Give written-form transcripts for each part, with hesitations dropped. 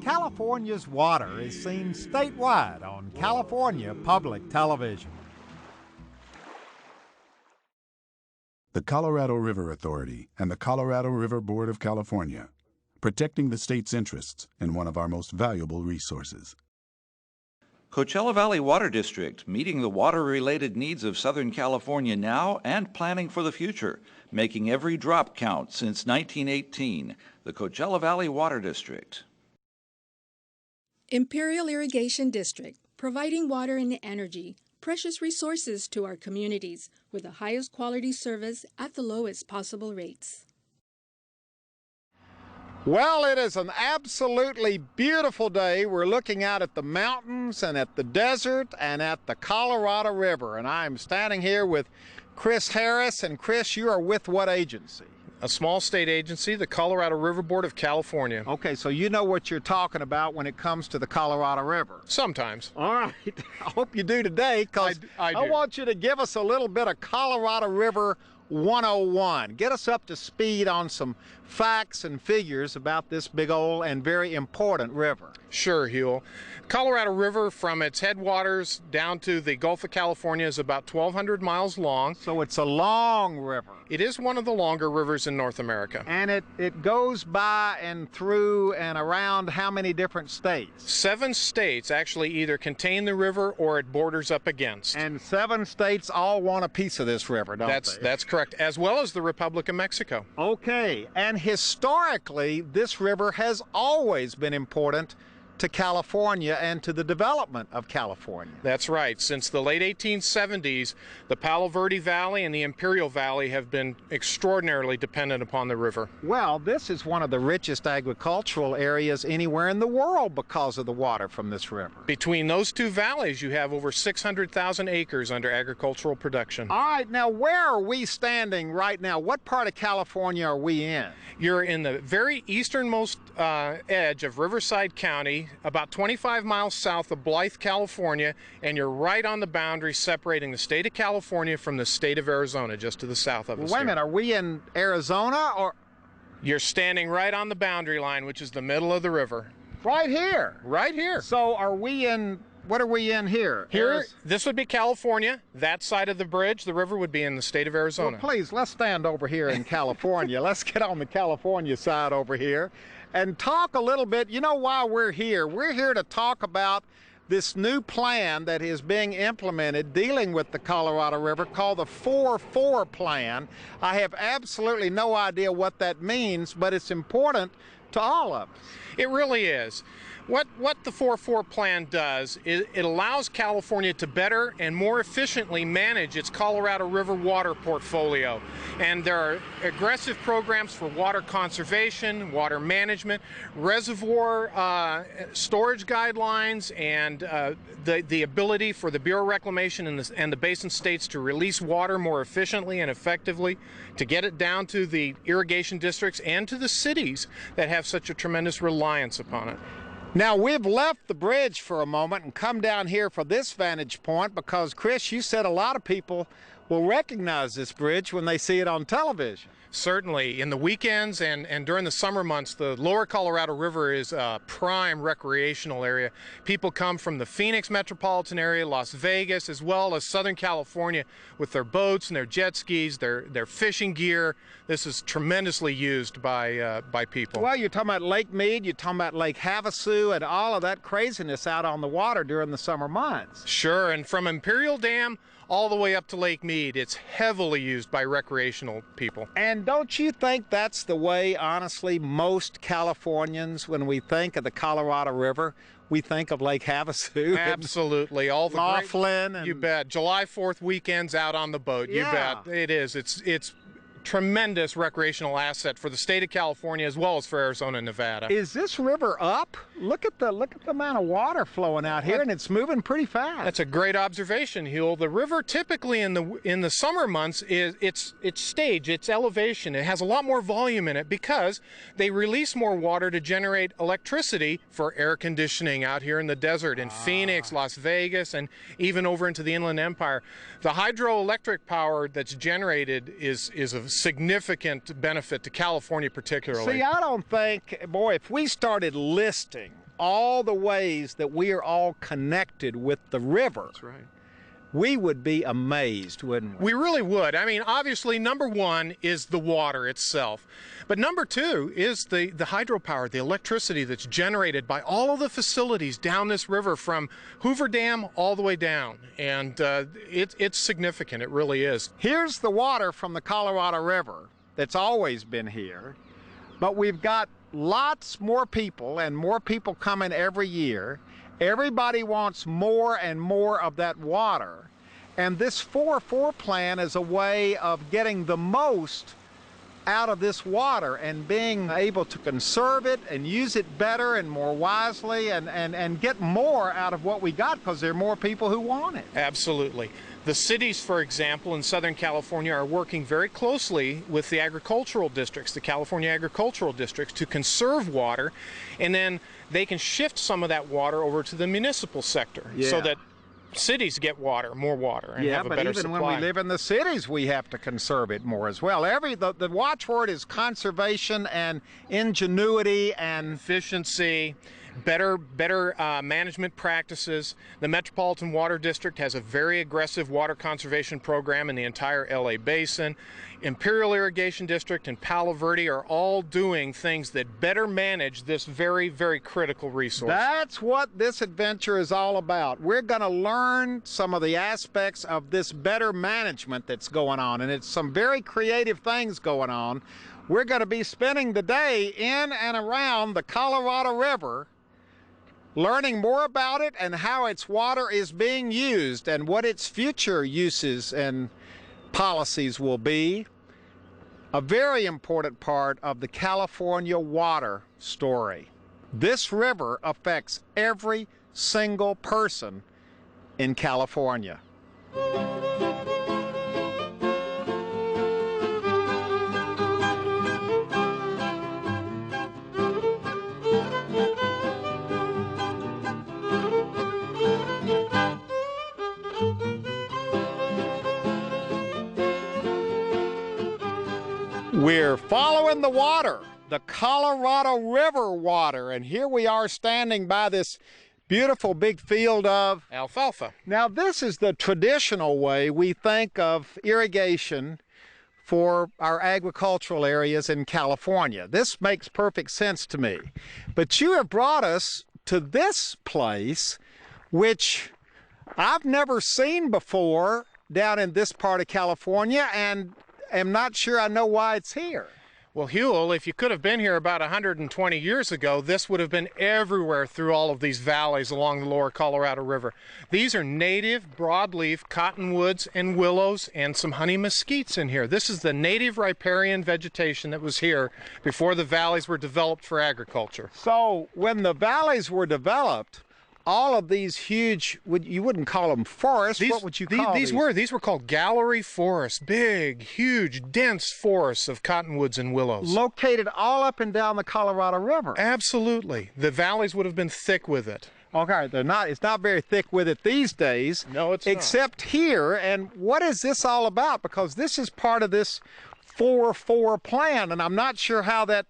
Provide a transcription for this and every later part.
California's water is seen statewide on California Public Television. The Colorado River Authority and the Colorado River Board of California, protecting the state's interests in one of our most valuable resources. Coachella Valley Water District, meeting the water-related needs of Southern California now and planning for the future, making every drop count since 1918. The Coachella Valley Water District. Imperial Irrigation District, providing water and energy, precious resources to our communities with the highest quality service at the lowest possible rates. Well, it is an absolutely beautiful day. We're looking out at the mountains and at the desert and at the Colorado River. And I'm standing here with Chris Harris. And Chris, you are with what agency? A small state agency, the Colorado River Board of California. Okay, so you know what you're talking about when it comes to the Colorado River. Sometimes. All right. I hope you do today, because I want you to give us a little bit of Colorado River 101. Get us up to speed on some facts and figures about this big old and very important river. Sure, Huel. Colorado River, from its headwaters down to the Gulf of California, is about 1,200 miles long. So it's a long river. It is one of the longer rivers in North America. And it goes by and through and around how many different states? 7 states actually either contain the river or it borders up against. And 7 states all want a piece of this river, don't they? That's correct, as well as the Republic of Mexico. Okay, and historically, this river has always been important to California and to the development of California. That's right. Since the late 1870s, the Palo Verde Valley and the Imperial Valley have been extraordinarily dependent upon the river. Well, this is one of the richest agricultural areas anywhere in the world because of the water from this river. Between those two valleys, you have over 600,000 acres under agricultural production. All right, now where are we standing right now? What part of California are we in? You're in the very easternmost edge of Riverside County, about 25 miles south of Blythe, California, and you're right on the boundary separating the state of California from the state of Arizona, just to the south of us. Wait a minute, are we in Arizona or? You're standing right on the boundary line, which is the middle of the river. Right here? Right here. So are we in, what are we in here? Here, this would be California. That side of the bridge, the river, would be in the state of Arizona. Well, please, let's stand over here in California. Let's get on the California side over here and talk a little bit. You know why we're here? We're here to talk about this new plan that is being implemented dealing with the Colorado River called the 4-4 plan. I have absolutely no idea what that means, but it's important to all of us. It really is. What the 4-4 plan does is it allows California to better and more efficiently manage its Colorado River water portfolio. And there are aggressive programs for water conservation, water management, reservoir storage guidelines, and the ability for the Bureau of Reclamation and the basin states to release water more efficiently and effectively, to get it down to the irrigation districts and to the cities that have such a tremendous reliance upon it. Now, we've left the bridge for a moment and come down here for this vantage point because, Chris, you said a lot of people will recognize this bridge when they see it on television. Certainly. In the weekends and during the summer months, the lower Colorado River is a prime recreational area. People come from the Phoenix metropolitan area, Las Vegas, as well as Southern California with their boats and their jet skis, their fishing gear. This is tremendously used by people. Well, you're talking about Lake Mead, you're talking about Lake Havasu, and all of that craziness out on the water during the summer months. Sure, and from Imperial Dam all the way up to Lake Mead, it's heavily used by recreational people. And don't you think that's the way, honestly, most Californians, when we think of the Colorado River, we think of Lake Havasu? Absolutely. All the Laughlin. You bet. July 4th weekends out on the boat. Yeah. You bet. It is. It's tremendous recreational asset for the state of California as well as for Arizona and Nevada. Is this river up? Look at the amount of water flowing out here, and it's moving pretty fast. That's a great observation, Huel. The river typically in the summer months is its stage, its elevation. It has a lot more volume in it because they release more water to generate electricity for air conditioning out here in the desert in Phoenix, Las Vegas, and even over into the Inland Empire. The hydroelectric power that's generated is of significant benefit to California particularly. See, I don't think, boy, if we started listing all the ways that we are all connected with the river, That's right. we would be amazed, wouldn't we? We really would. I mean, obviously, number one is the water itself. But number two is the hydropower, the electricity that's generated by all of the facilities down this river from Hoover Dam all the way down. And it's significant. It really is. Here's the water from the Colorado River that's always been here, but we've got lots more people and more people coming every year. Everybody wants more and more of that water. And this 4-4 plan is a way of getting the most out of this water and being able to conserve it and use it better and more wisely and get more out of what we got because there are more people who want it. Absolutely. The cities, for example, in Southern California are working very closely with the agricultural districts, the California agricultural districts, to conserve water, and then they can shift some of that water over to the municipal sector so that cities get water, more water, and have a better supply. But even when we live in the cities, we have to conserve it more as well. The watchword is conservation and ingenuity and efficiency. Better management practices. The Metropolitan Water District has a very aggressive water conservation program in the entire LA Basin. Imperial Irrigation District and Palo Verde are all doing things that better manage this very, very critical resource. That's what this adventure is all about. We're going to learn some of the aspects of this better management that's going on, and it's some very creative things going on. We're going to be spending the day in and around the Colorado River, learning more about it and how its water is being used and what its future uses and policies will be. A very important part of the California water story. This river affects every single person in California. We're following the water, the Colorado River water, and here we are standing by this beautiful big field of alfalfa. Now, this is the traditional way we think of irrigation for our agricultural areas in California. This makes perfect sense to me. But you have brought us to this place, which I've never seen before down in this part of California, and am not sure I know why it's here. Well, Huel, if you could have been here about 120 years ago, this would have been everywhere through all of these valleys along the lower Colorado River. These are native broadleaf cottonwoods and willows and some honey mesquites in here. This is the native riparian vegetation that was here before the valleys were developed for agriculture. So when the valleys were developed, all of these huge, you wouldn't call them forests, what would you call these? These were called gallery forests, big, huge, dense forests of cottonwoods and willows. Located all up and down the Colorado River. Absolutely. The valleys would have been thick with it. Okay, it's not very thick with it these days. No, it's except not. Here, and what is this all about? Because this is part of this 4-4 plan, and I'm not sure how that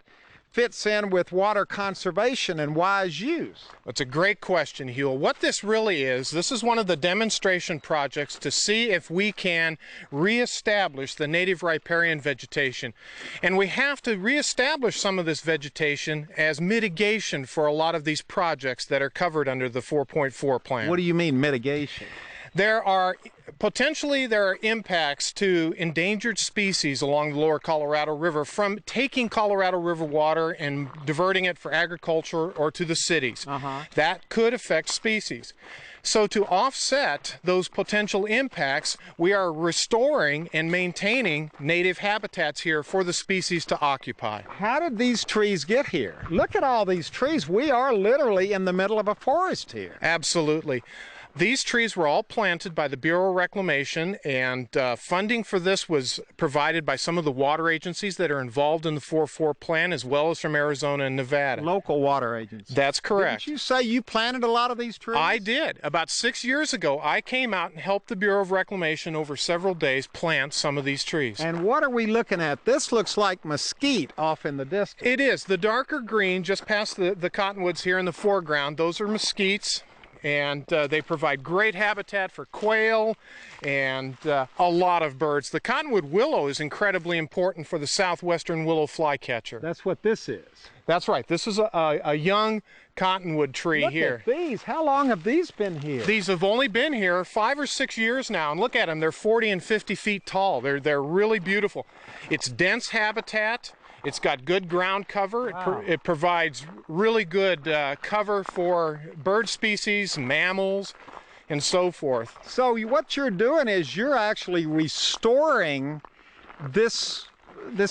fits in with water conservation and wise use. That's a great question, Huel. What this really is, this is one of the demonstration projects to see if we can reestablish the native riparian vegetation. And we have to reestablish some of this vegetation as mitigation for a lot of these projects that are covered under the 4.4 plan. What do you mean mitigation? There are impacts to endangered species along the lower Colorado River from taking Colorado River water and diverting it for agriculture or to the cities. That could affect species. So to offset those potential impacts, we are restoring and maintaining native habitats here for the species to occupy. How did these trees get here? Look at all these trees. We are literally in the middle of a forest here. Absolutely. These trees were all planted by the Bureau of Reclamation, and funding for this was provided by some of the water agencies that are involved in the 4-4 plan, as well as from Arizona and Nevada. Local water agencies. That's correct. Didn't you say you planted a lot of these trees? I did. About 6 years ago, I came out and helped the Bureau of Reclamation over several days plant some of these trees. And what are we looking at? This looks like mesquite off in the distance. It is. The darker green just past the cottonwoods here in the foreground, those are mesquites. And they provide great habitat for quail and a lot of birds. The cottonwood willow is incredibly important for the southwestern willow flycatcher. That's what this is. That's right. This is a young cottonwood tree here. Look at these. How long have these been here? These have only been here 5 or 6 years now, and look at them. They're 40 and 50 feet tall. They're really beautiful. It's dense habitat. It's got good ground cover. Wow. It provides really good cover for bird species, mammals, and so forth. So what you're doing is you're actually restoring this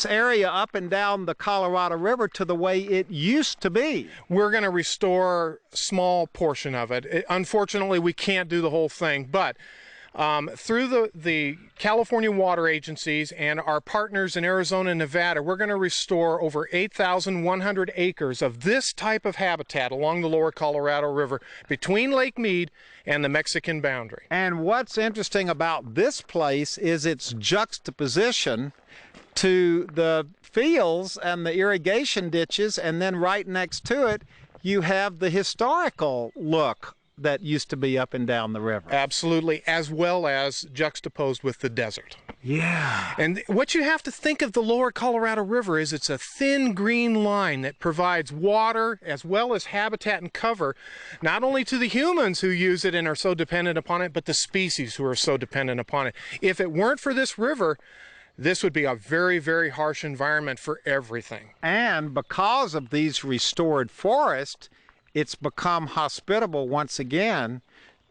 area up and down the Colorado River to the way it used to be. We're going to restore a small portion of it. Unfortunately, we can't do the whole thing, but through the California water agencies and our partners in Arizona and Nevada, we're going to restore over 8,100 acres of this type of habitat along the lower Colorado River between Lake Mead and the Mexican boundary. And what's interesting about this place is its juxtaposition to the fields and the irrigation ditches, and then right next to it you have the historical look that used to be up and down the river. Absolutely, as well as juxtaposed with the desert. Yeah. And what you have to think of the lower Colorado River is it's a thin green line that provides water as well as habitat and cover, not only to the humans who use it and are so dependent upon it, but the species who are so dependent upon it. If it weren't for this river, this would be a very, very harsh environment for everything. And because of these restored forests, it's become hospitable once again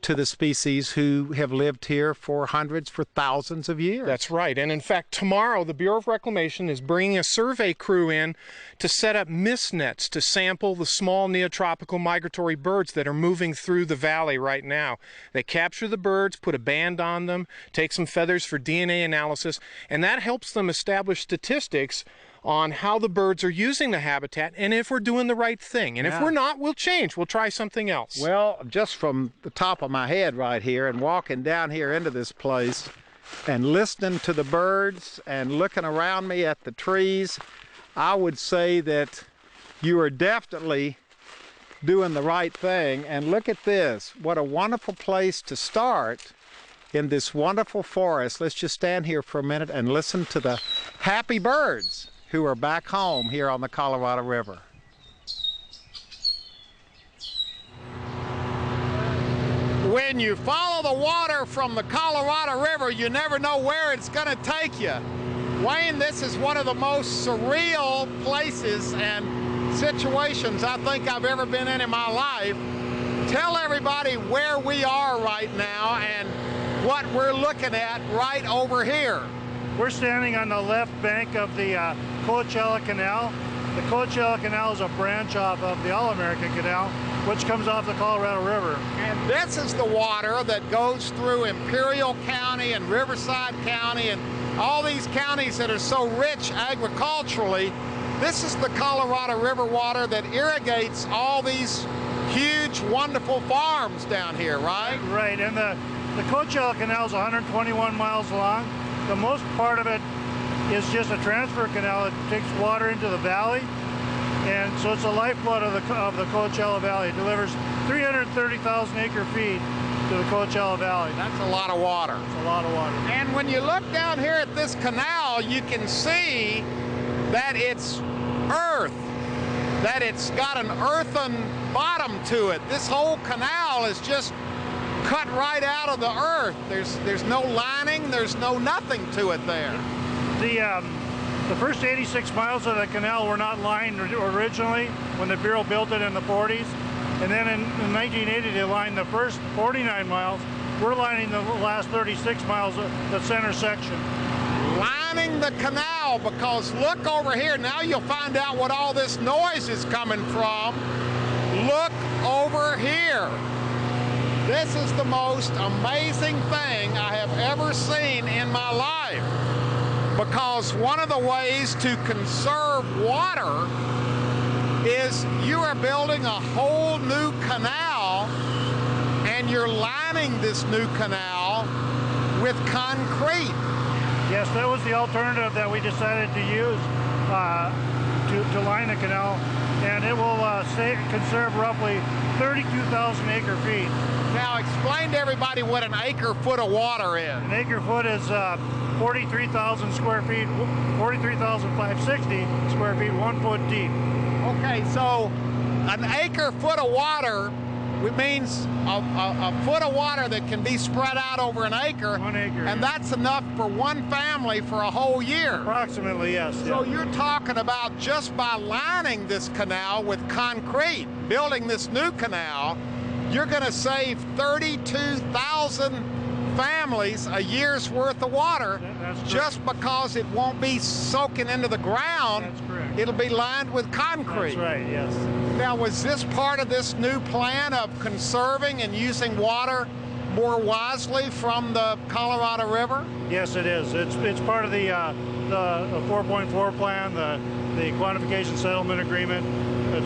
to the species who have lived here for hundreds, for thousands of years. That's right. And in fact, tomorrow the Bureau of Reclamation is bringing a survey crew in to set up mist nets to sample the small neotropical migratory birds that are moving through the valley right now. They capture the birds, put a band on them, take some feathers for DNA analysis, and that helps them establish statistics on how the birds are using the habitat and if we're doing the right thing. And if we're not, we'll change. We'll try something else. Well, just from the top of my head right here and walking down here into this place and listening to the birds and looking around me at the trees, I would say that you are definitely doing the right thing. And look at this. What a wonderful place to start in this wonderful forest. Let's just stand here for a minute and listen to the happy birds who are back home here on the Colorado River. When you follow the water from the Colorado River, you never know where it's going to take you. Wayne, this is one of the most surreal places and situations I think I've ever been in my life. Tell everybody where we are right now and what we're looking at right over here. We're standing on the left bank of the Coachella Canal. The Coachella Canal is a branch off of the All-American Canal, which comes off the Colorado River. And this is the water that goes through Imperial County and Riverside County and all these counties that are so rich agriculturally. This is the Colorado River water that irrigates all these huge, wonderful farms down here, right? Right, and the Coachella Canal is 121 miles long. The most part of it is just a transfer canal. It takes water into the valley, and so it's the lifeblood of the Coachella Valley. It delivers 330,000 acre-feet to the Coachella Valley. That's a lot of water. It's a lot of water. And when you look down here at this canal, you can see that it's earth, that it's got an earthen bottom to it. This whole canal is just cut right out of the earth. There's no lining, there's no nothing to it there. The first 86 miles of the canal were not lined originally when the Bureau built it in the 40s. And then in 1980 they lined the first 49 miles. We're lining the last 36 miles of the center section. Lining the canal, because look over here. Now you'll find out what all this noise is coming from. Look over here. This is the most amazing thing I have ever seen in my life, because one of the ways to conserve water is you are building a whole new canal, and you're lining this new canal with concrete. Yes, that was the alternative that we decided to use to line the canal, and it will conserve roughly 32,000 acre feet. Now explain to everybody what an acre foot of water is. An acre foot is 43,000 square feet, 43,560 square feet, 1 foot deep. Okay, so an acre foot of water means a foot of water that can be spread out over an acre. 1 acre. And that's enough for one family for a whole year. Approximately, yes. So you're talking about just by lining this canal with concrete, building this new canal, you're going to save 32,000 families a year's worth of water. That's just because it won't be soaking into the ground. That's correct. It'll be lined with concrete. That's right, yes. Now, was this part of this new plan of conserving and using water more wisely from the Colorado River? Yes, it is. It's part of the 4.4 plan, the quantification settlement agreement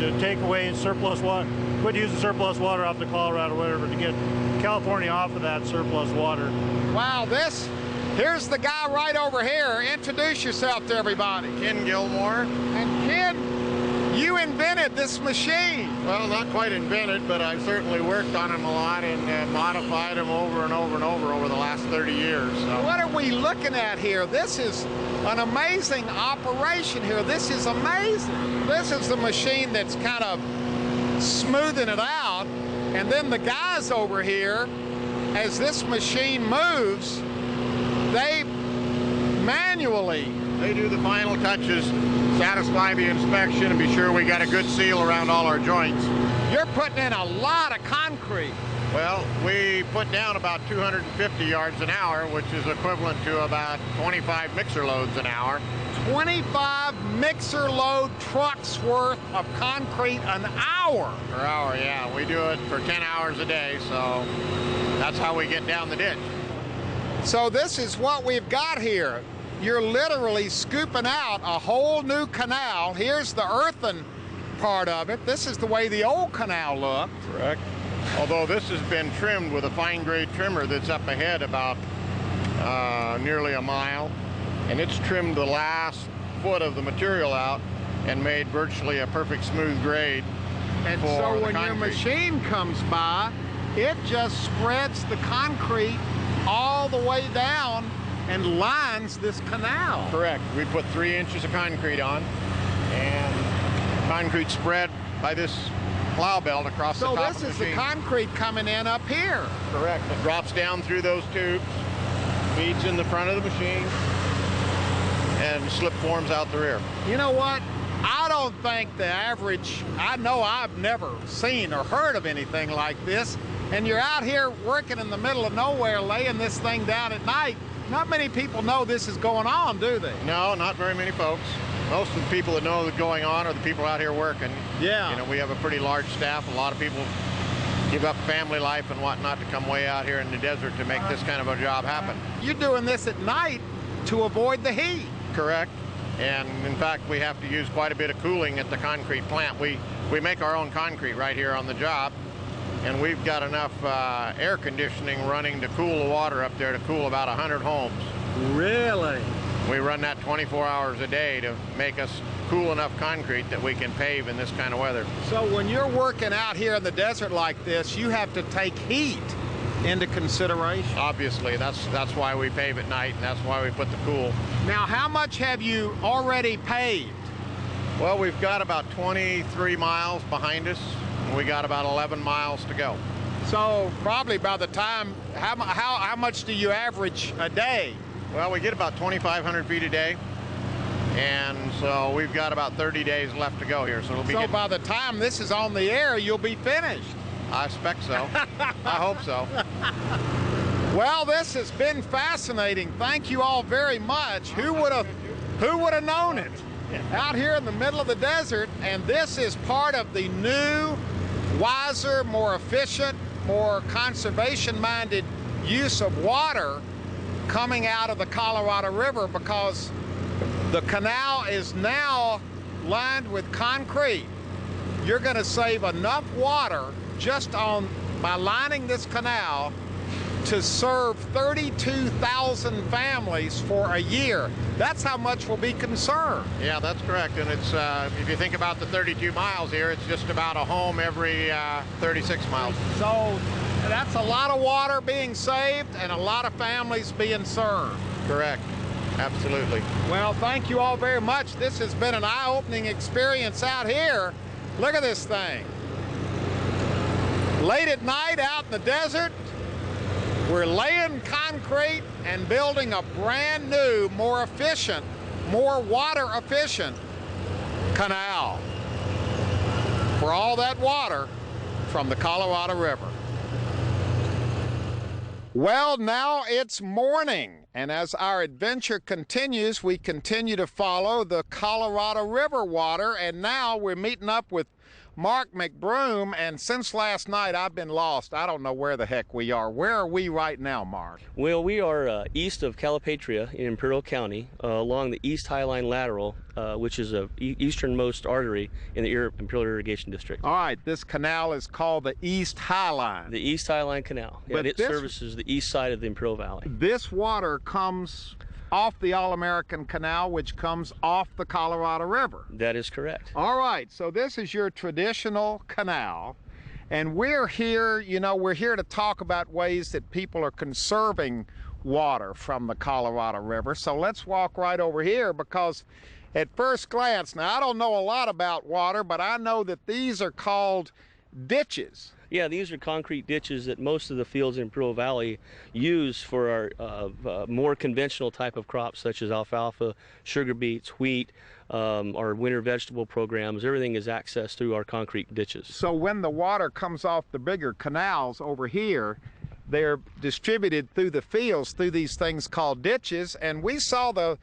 to take away surplus water, quit using surplus water off the Colorado River to get California off of that surplus water. Wow, here's the guy right over here. Introduce yourself to everybody. Ken Gilmore. And Ken, you invented this machine. Well, not quite invented, but I've certainly worked on them a lot and modified them over and over and over the last 30 years. So. What are we looking at here? This is an amazing operation here. This is amazing. This is the machine that's kind of smoothing it out. And then the guys over here, as this machine moves, they manually... They do the final touches, satisfy the inspection, and be sure we got a good seal around all our joints. You're putting in a lot of concrete. Well, we put down about 250 yards an hour, which is equivalent to about 25 mixer loads an hour. 25 mixer load trucks worth of concrete an hour. Per hour, yeah. We do it for 10 hours a day, so that's how we get down the ditch. So this is what we've got here. You're literally scooping out a whole new canal. Here's the earthen part of it. This is the way the old canal looked. Correct. Although this has been trimmed with a fine grade trimmer that's up ahead about nearly a mile. And it's trimmed the last foot of the material out and made virtually a perfect smooth grade. And so when your machine comes by, it just spreads the concrete all the way down and lines this canal. Correct. We put 3 inches of concrete on, and concrete spread by this plow belt across the top of the machine. So this is the concrete coming in up here. Correct. It drops down through those tubes, feeds in the front of the machine, and slip forms out the rear. You know what? I don't think the average, I know I've never seen or heard of anything like this, and you're out here working in the middle of nowhere laying this thing down at night. Not many people know this is going on, do they? No, not very many folks. Most of the people that know what's going on are the people out here working. Yeah. You know, we have a pretty large staff. A lot of people give up family life and whatnot to come way out here in the desert to make this kind of a job happen. You're doing this at night to avoid the heat. Correct. And in fact, we have to use quite a bit of cooling at the concrete plant. We make our own concrete right here on the job, and we've got enough air conditioning running to cool the water up there to cool about 100 homes. Really? We run that 24 hours a day to make us cool enough concrete that we can pave in this kind of weather. So when you're working out here in the desert like this, you have to take heat into consideration. Obviously, that's why we pave at night, and that's why we put the cool. Now, how much have you already paved? Well, we've got about 23 miles behind us, and we got about 11 miles to go. So probably by the time, how much do you average a day? Well, we get about 2,500 feet a day, and so we've got about 30 days left to go here. So it'll be. So by the time this is on the air, you'll be finished. I expect so. I hope so. Well, this has been fascinating. Thank you all very much. Who would have known it? Out here in the middle of the desert, and this is part of the new, wiser, more efficient more conservation-minded use of water coming out of the Colorado River, because the canal is now lined with concrete. You're going to save enough water just by lining this canal to serve 32,000 families for a year. That's how much will be conserved. Yeah, that's correct. And it's if you think about the 32 miles here, it's just about a home every 36 miles. So that's a lot of water being saved and a lot of families being served. Correct. Absolutely. Well, thank you all very much. This has been an eye-opening experience out here. Look at this thing. Late at night out in the desert, we're laying concrete and building a brand new, more efficient, more water efficient canal for all that water from the Colorado River. Well, now it's morning, and as our adventure continues, we continue to follow the Colorado River water, and now we're meeting up with Mark McBroom, and since last night I've been lost. I don't know where the heck we are. Where are we right now, Mark? Well, we are east of Calipatria in Imperial County, along the East Highline Lateral, which is the easternmost artery in the Imperial Irrigation District. All right, this canal is called the East Highline. The East Highline Canal, and it services the east side of the Imperial Valley. This water comes off the All-American Canal, which comes off the Colorado River. That is correct. All right, so this is your traditional canal, and we're here, you know, we're here to talk about ways that people are conserving water from the Colorado River. So let's walk right over here, because at first glance, now I don't know a lot about water, but I know that these are called ditches. Yeah, these are concrete ditches that most of the fields in Imperial Valley use for our more conventional type of crops, such as alfalfa, sugar beets, wheat, our winter vegetable programs. Everything is accessed through our concrete ditches. So when the water comes off the bigger canals over here, they're distributed through the fields through these things called ditches, and we saw the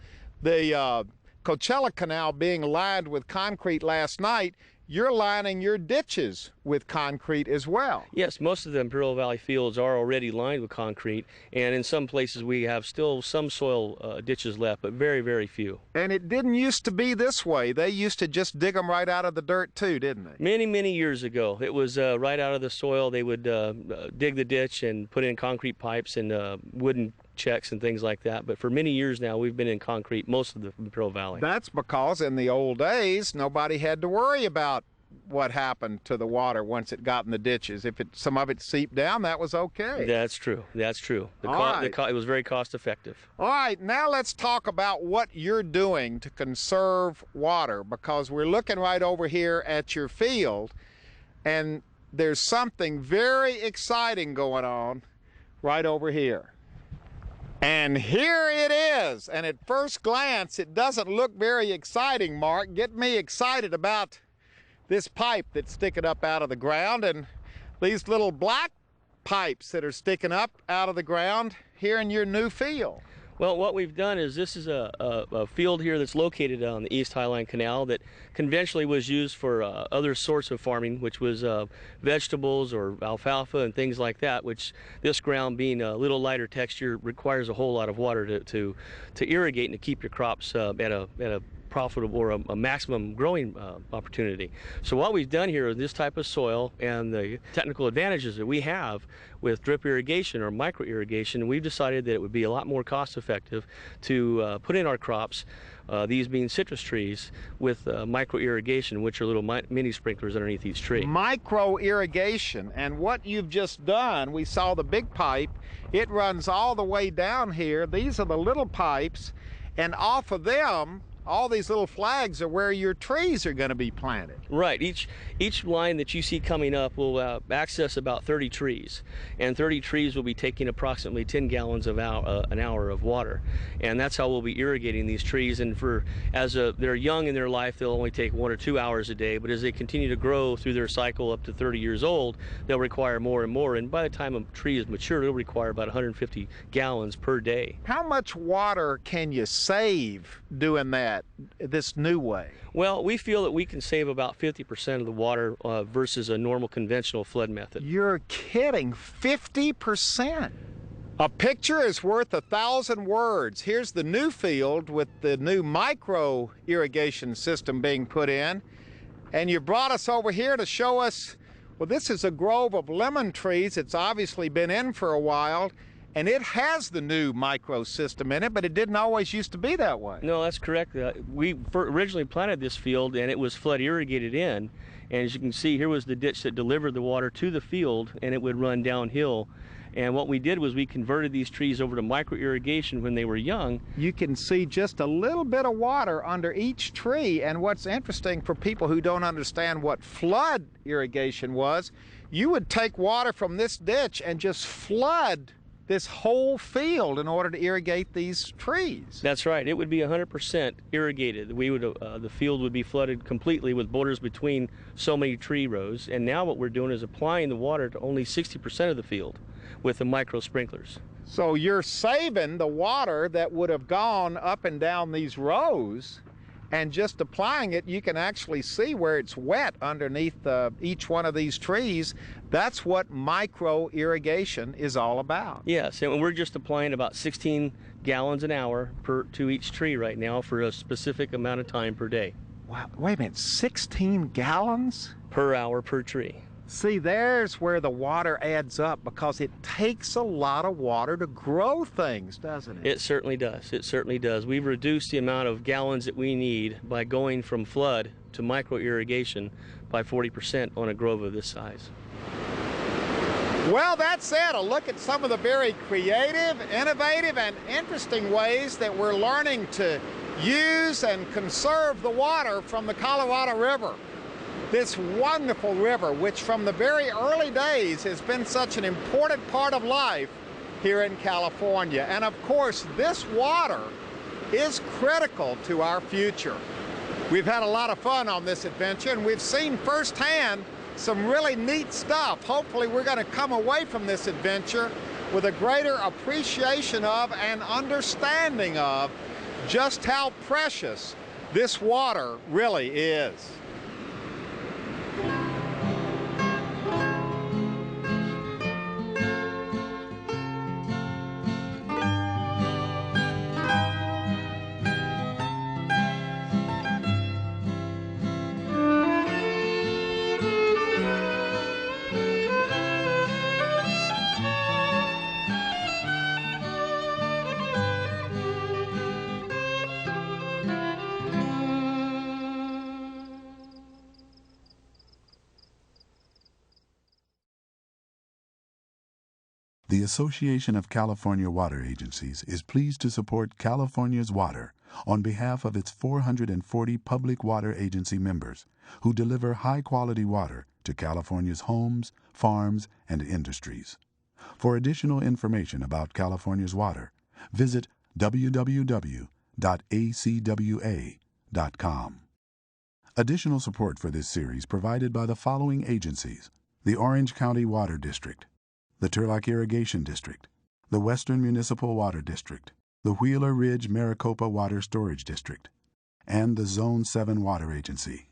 Coachella Canal being lined with concrete last night. You're lining your ditches with concrete as well. Yes, most of the Imperial Valley fields are already lined with concrete, and in some places we have still some soil ditches left, but very, very few. And it didn't used to be this way. They used to just dig them right out of the dirt too, didn't they? Many, many years ago. It was right out of the soil. They would dig the ditch and put in concrete pipes and wooden checks and things like that, but for many years now we've been in concrete most of the Imperial Valley. That's because in the old days nobody had to worry about what happened to the water once it got in the ditches. If some of it seeped down, that was okay. That's true. That's true. It was very cost effective. All right, now let's talk about what you're doing to conserve water, because we're looking right over here at your field, and there's something very exciting going on right over here. And here it is, and at first glance it doesn't look very exciting, Mark. Get me excited about this pipe that's sticking up out of the ground, and these little black pipes that are sticking up out of the ground here in your new field. Well, what we've done is this is a field here that's located on the East Highline Canal that conventionally was used for other sorts of farming, which was vegetables or alfalfa and things like that, which this ground being a little lighter texture requires a whole lot of water to irrigate and to keep your crops at a profitable or a maximum growing opportunity. So what we've done here in this type of soil and the technical advantages that we have with drip irrigation or micro irrigation, we've decided that it would be a lot more cost effective to put in our crops, these being citrus trees, with micro irrigation, which are little mini sprinklers underneath each tree. Micro irrigation, and what you've just done, we saw the big pipe, it runs all the way down here. These are the little pipes, and off of them all these little flags are where your trees are going to be planted. Right. Each line that you see coming up will access about 30 trees, and 30 trees will be taking approximately 10 gallons of an hour of water, and that's how we'll be irrigating these trees. And they're young in their life, they'll only take 1 or 2 hours a day, but as they continue to grow through their cycle up to 30 years old, they'll require more and more, and by the time a tree is mature, it'll require about 150 gallons per day. How much water can you save doing that? that, this new way? Well, we feel that we can save about 50% of the water versus a normal conventional flood method. You're kidding, 50%? A picture is worth 1,000 words. Here's the new field with the new micro irrigation system being put in. And you brought us over here to show us, well, this is a grove of lemon trees. It's obviously been in for a while, and it has the new micro system in it, but it didn't always used to be that way. No, that's correct. We originally planted this field, and it was flood irrigated in. And as you can see, here was the ditch that delivered the water to the field, and it would run downhill. And what we did was we converted these trees over to micro irrigation when they were young. You can see just a little bit of water under each tree. And what's interesting for people who don't understand what flood irrigation was, you would take water from this ditch and just flood this whole field in order to irrigate these trees. That's right. It would be 100% irrigated. We would, the field would be flooded completely with borders between so many tree rows. And now what we're doing is applying the water to only 60% of the field with the micro sprinklers. So you're saving the water that would have gone up and down these rows, and just applying it, you can actually see where it's wet underneath each one of these trees. That's what micro irrigation is all about. Yes, and we're just applying about 16 gallons an hour to each tree right now for a specific amount of time per day. Wow, wait a minute, 16 gallons? Per hour per tree. See, there's where the water adds up, because it takes a lot of water to grow things, doesn't it? It certainly does. It certainly does. We've reduced the amount of gallons that we need by going from flood to micro irrigation by 40% on a grove of this size. Well, that's it. A look at some of the very creative, innovative, and interesting ways that we're learning to use and conserve the water from the Colorado River. This wonderful river, which from the very early days has been such an important part of life here in California. And of course, this water is critical to our future. We've had a lot of fun on this adventure, and we've seen firsthand some really neat stuff. Hopefully we're going to come away from this adventure with a greater appreciation of and understanding of just how precious this water really is. The Association of California Water Agencies is pleased to support California's Water on behalf of its 440 public water agency members who deliver high-quality water to California's homes, farms, and industries. For additional information about California's water, visit www.acwa.com. Additional support for this series provided by the following agencies: the Orange County Water District, the Turlock Irrigation District, the Western Municipal Water District, the Wheeler Ridge Maricopa Water Storage District, and the Zone 7 Water Agency.